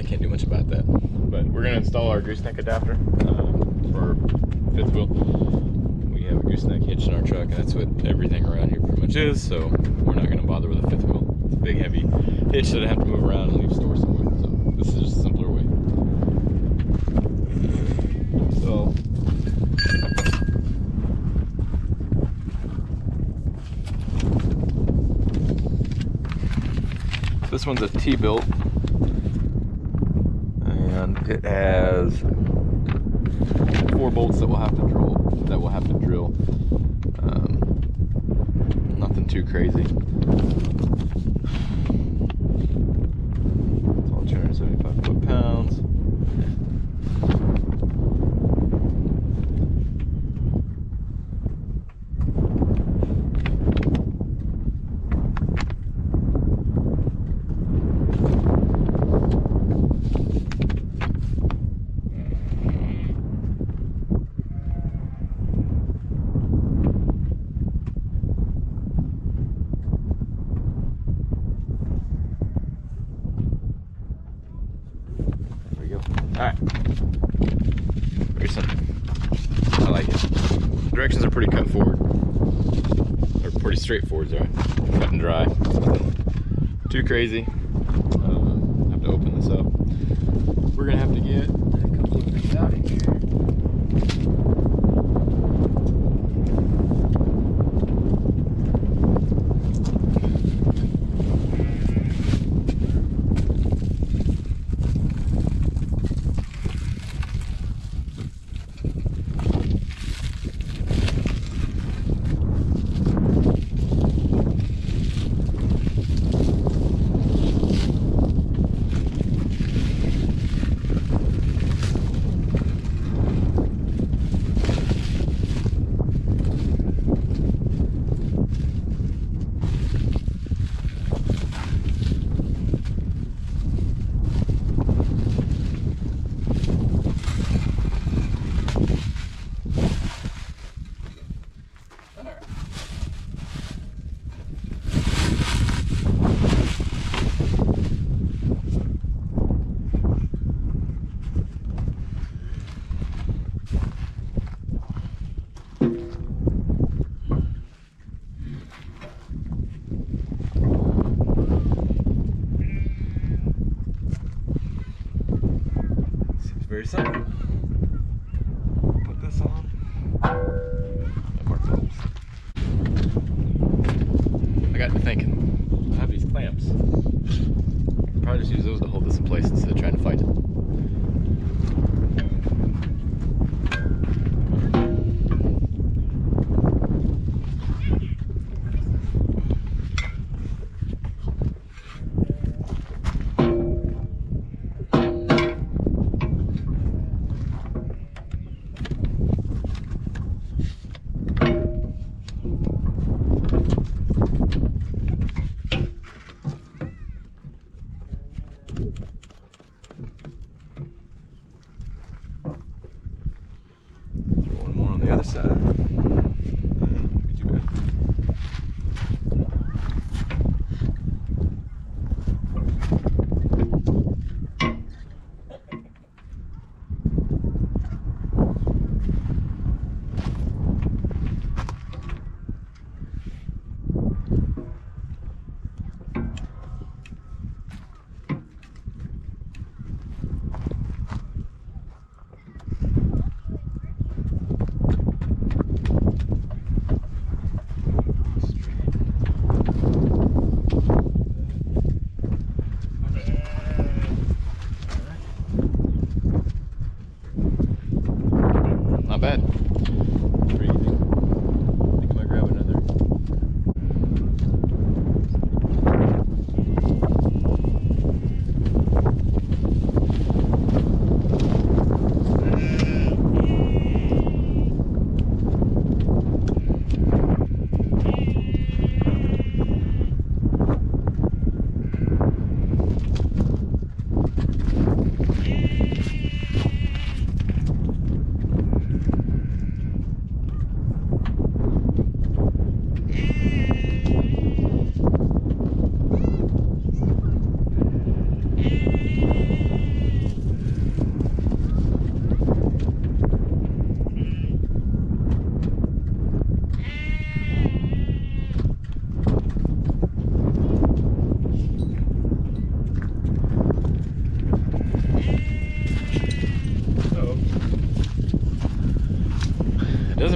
can't do much about that. But we're gonna install our gooseneck adapter for our fifth wheel. We have a gooseneck hitch in our truck, and that's what everything around here pretty much is. So we're not gonna bother with a fifth wheel. It's a big, heavy hitch that I have to move around and leave store somewhere. So this is just a simpler way. So this one's a T-built, and it has 4 bolts that we'll have to drill. Nothing too crazy. It's all 275 foot-pounds. Alright, very simple. I like it. Directions are pretty cut forward. Or pretty straightforward, sorry. Cut and dry. Nothing too crazy. Have to open this up. We're gonna have to get a couple of things out of here. Very simple. Put this on. And mark the holes. I got to thinking, I have these clamps. I'll probably just use those to hold this in place instead of trying to fight it. The other side. Be too bad.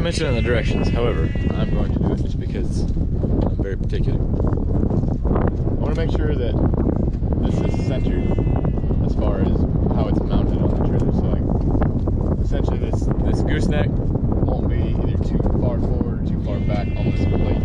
mention it in the directions. However, I'm going to do it just because I'm very particular. I want to make sure that this is centered as far as how it's mounted on the trailer. So like, essentially this gooseneck won't be either too far forward or too far back on this plate.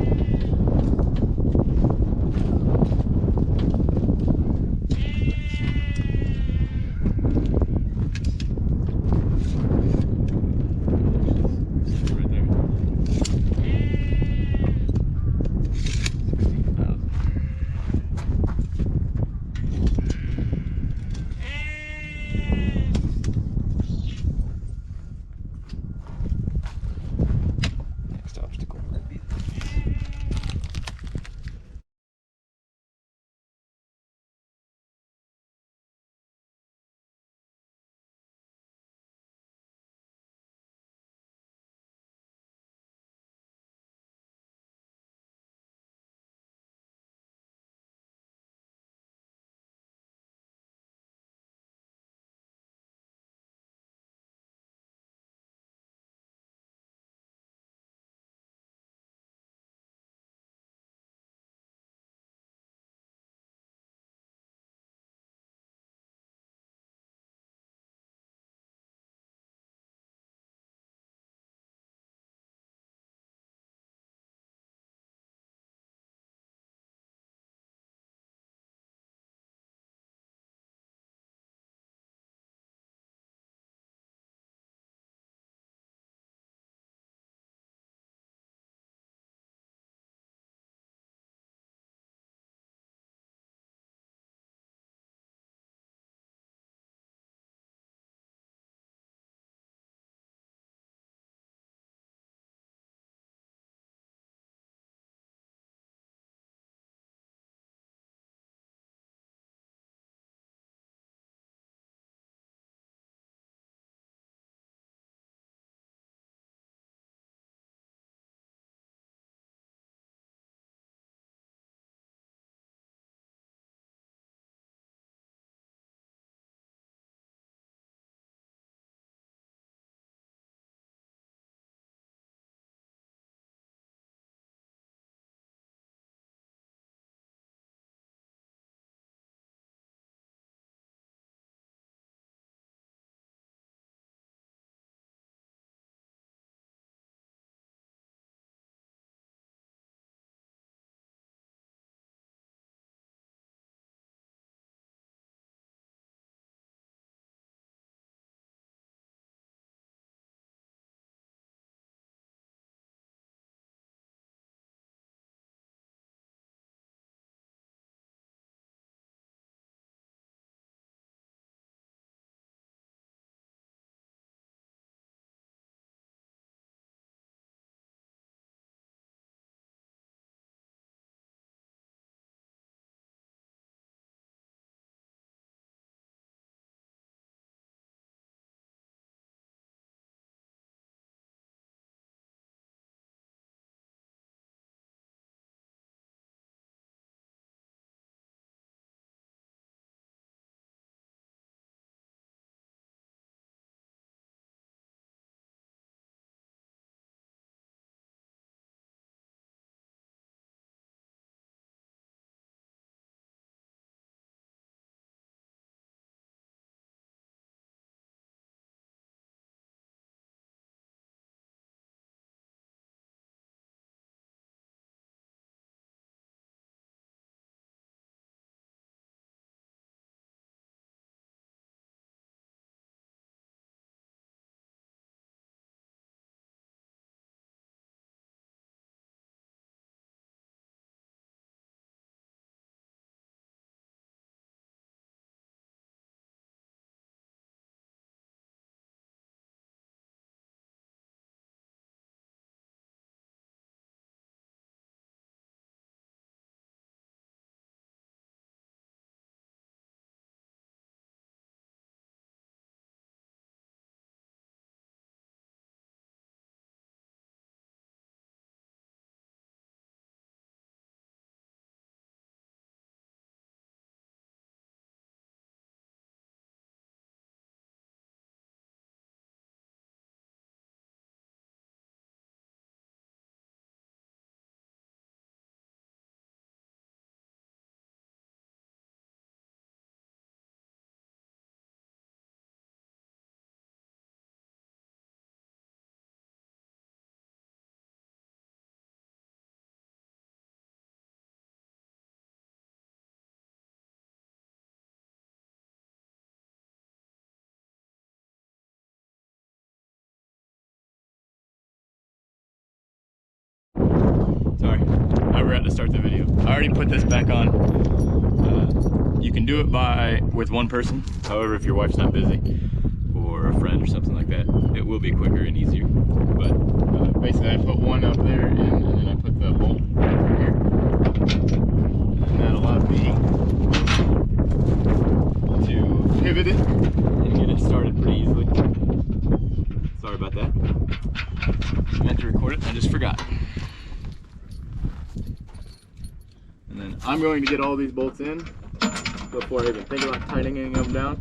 forgot to start the video. I already put this back on. You can do it with one person. However, if your wife's not busy or a friend or something like that, it will be quicker and easier. But basically, I put one up there and then I put the bolt through here. And that allowed me to pivot it and get it started pretty easily. Sorry about that. I meant to record it, I just forgot. And then I'm going to get all these bolts in before I even think about tightening them down.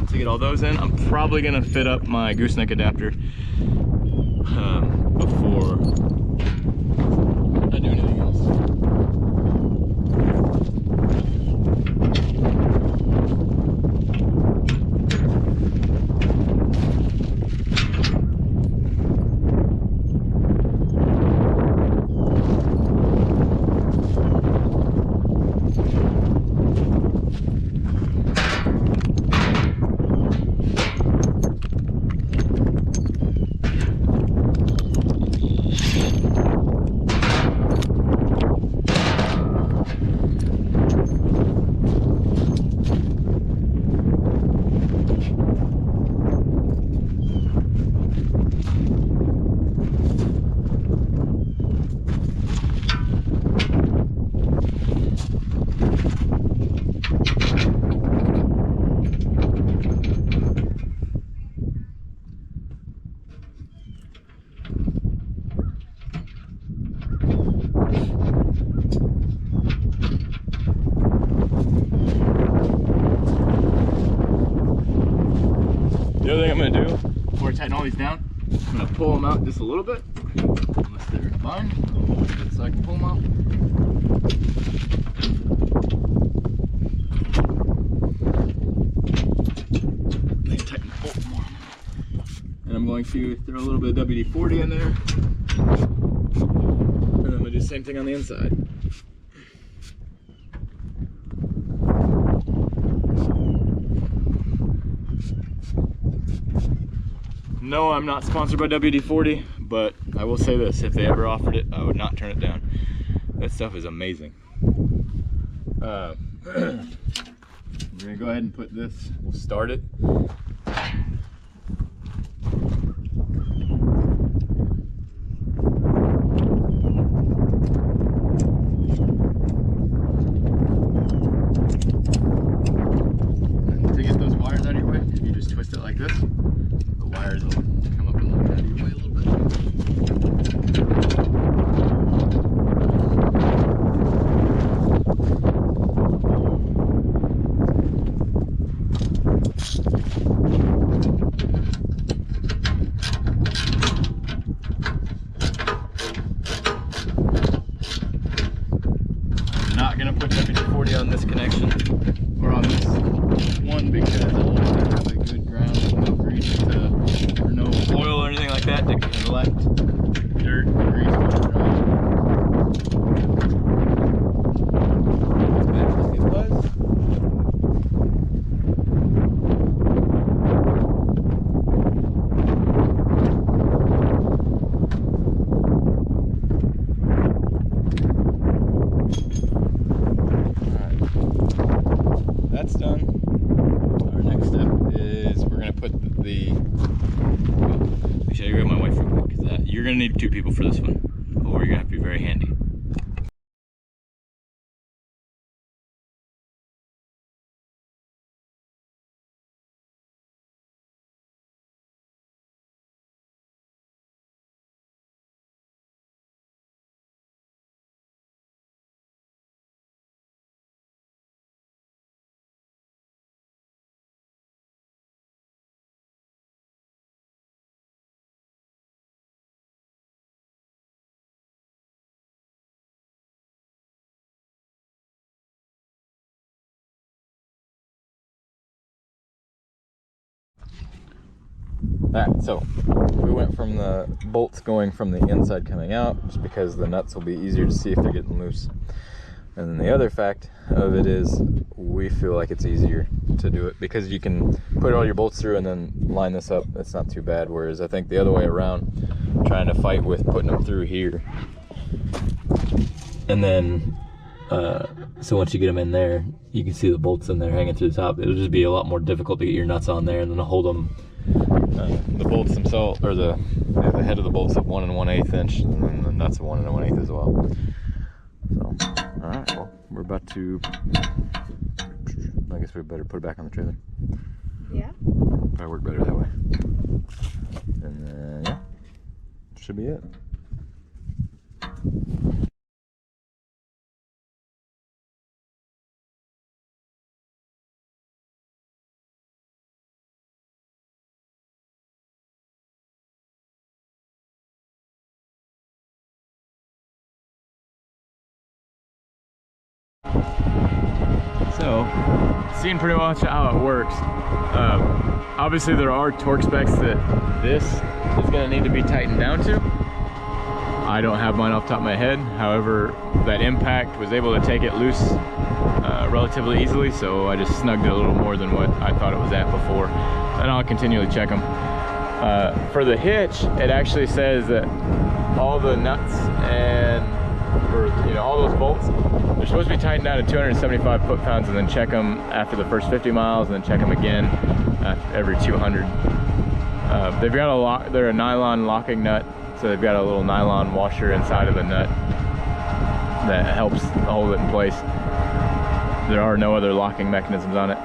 To get all those in, I'm probably going to fit up my gooseneck adapter before I do anything else. The other thing I'm going to do before I tighten all these down, I'm going to pull them out just a little bit, unless they're in a bind, so I can pull them out. Then tighten the bolt more. And I'm going to throw a little bit of WD-40 in there, and then I'm going to do the same thing on the inside. No, I'm not sponsored by WD-40, but I will say this, if they ever offered it, I would not turn it down. That stuff is amazing. We're gonna go ahead and put this, we'll start it. And to get those wires out of your way, you just twist it like this. The wires will come up and look out of your way a little bit. I'm not going to put WD-40 on this connection or on this one because I want to have a good ground with no grease or no oil or anything like that to collect dirt and grease when it's dry. Back like it was. Alright, that's done. Our next step is we're going to put actually, I grab my wife real quick because you're going to need 2 people for this one, or you're going to have to be very handy. Alright, so we went from the bolts going from the inside coming out, just because the nuts will be easier to see if they're getting loose. And then the other fact of it is we feel like it's easier to do it because you can put all your bolts through and then line this up. It's not too bad. Whereas I think the other way around, trying to fight with putting them through here. And then, so once you get them in there, you can see the bolts in there hanging through the top. It'll just be a lot more difficult to get your nuts on there and then to hold them. The bolts themselves, or the head of the bolts at 1 1/8 inch, and then the nuts at 1 1/8 as well. So, all right, well, we're about to, I guess we better put it back on the trailer. Yeah. Probably work better that way. And then, yeah, should be it. So, seeing pretty much how it works. Obviously there are torque specs that this is going to need to be tightened down to. I don't have mine off the top of my head. However, that impact was able to take it loose relatively easily, so I just snugged it a little more than what I thought it was at before. And I'll continually check them. For the hitch, it actually says that all the nuts and all those bolts, they're supposed to be tightened down to 275 foot-pounds and then check them after the first 50 miles and then check them again every 200. They've got they're a nylon locking nut, so they've got a little nylon washer inside of the nut that helps hold it in place. There are no other locking mechanisms on it.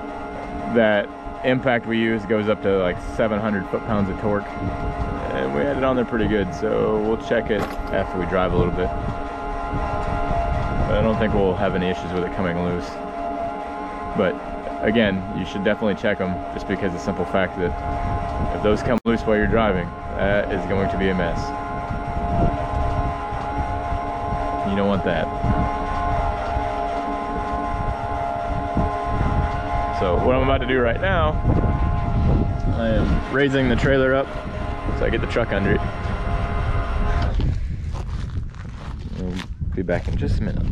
That impact we use goes up to like 700 foot-pounds of torque, and we had it on there pretty good, so we'll check it after we drive a little bit. But I don't think we'll have any issues with it coming loose. But again, you should definitely check them, just because of the simple fact that if those come loose while you're driving, that is going to be a mess. You don't want that. So what I'm about to do right now, I am raising the trailer up so I get the truck under it. We'll be back in just a minute.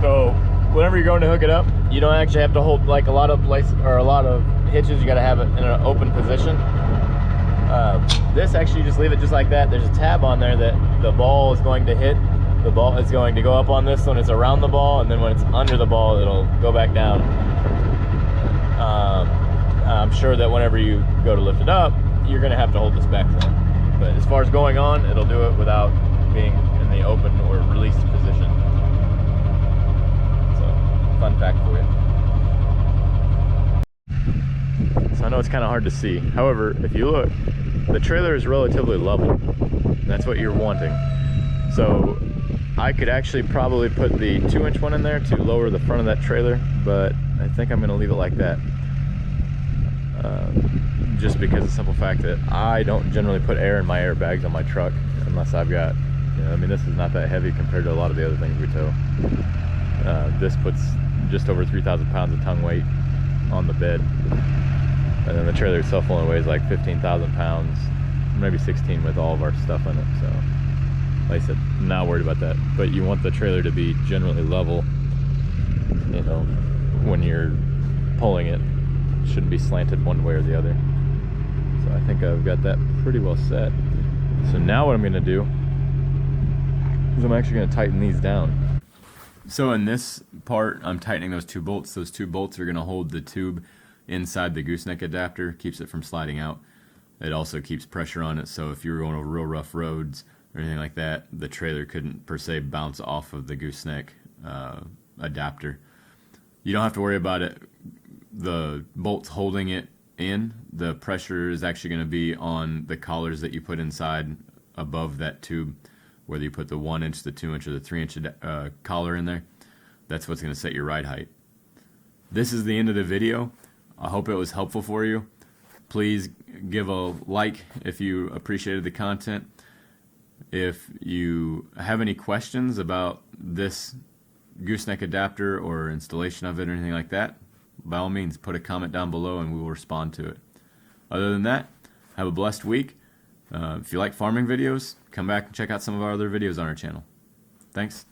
So whenever you're going to hook it up, you don't actually have to hold, like a lot of hitches, you got to have it in an open position. This actually, you just leave it just like that. There's a tab on there that the ball is going to hit. The ball is going to go up on this when it's around the ball, and then when it's under the ball, it'll go back down. I'm sure that whenever you go to lift it up, you're going to have to hold this back some. But as far as going on, it'll do it without being in the open or released position. Fun fact for you. So I know it's kind of hard to see. However, if you look, the trailer is relatively level. That's what you're wanting. So I could actually probably put the 2-inch one in there to lower the front of that trailer, but I think I'm going to leave it like that. Just because of the simple fact that I don't generally put air in my airbags on my truck unless I've got, I mean, this is not that heavy compared to a lot of the other things we tow. This puts just over 3,000 pounds of tongue weight on the bed, and then the trailer itself only weighs like 15,000 pounds, maybe 16 with all of our stuff in it. So like I said, I'm not worried about that, but you want the trailer to be generally level, when you're pulling it. It shouldn't be slanted one way or the other. So I think I've got that pretty well set. So now what I'm going to do is I'm actually going to tighten these down. So in this part, I'm tightening those two bolts. Those two bolts are going to hold the tube inside the gooseneck adapter, keeps it from sliding out. It also keeps pressure on it, so if you were going over real rough roads or anything like that, the trailer couldn't per se bounce off of the gooseneck adapter. You don't have to worry about it, the bolts holding it in. The pressure is actually going to be on the collars that you put inside above that tube, whether you put the 1-inch, the 2-inch, or the 3-inch collar in there. That's what's going to set your ride height. This is the end of the video. I hope it was helpful for you. Please give a like if you appreciated the content. If you have any questions about this gooseneck adapter or installation of it or anything like that, by all means, put a comment down below and we will respond to it. Other than that, have a blessed week. If you like farming videos, come back and check out some of our other videos on our channel. Thanks.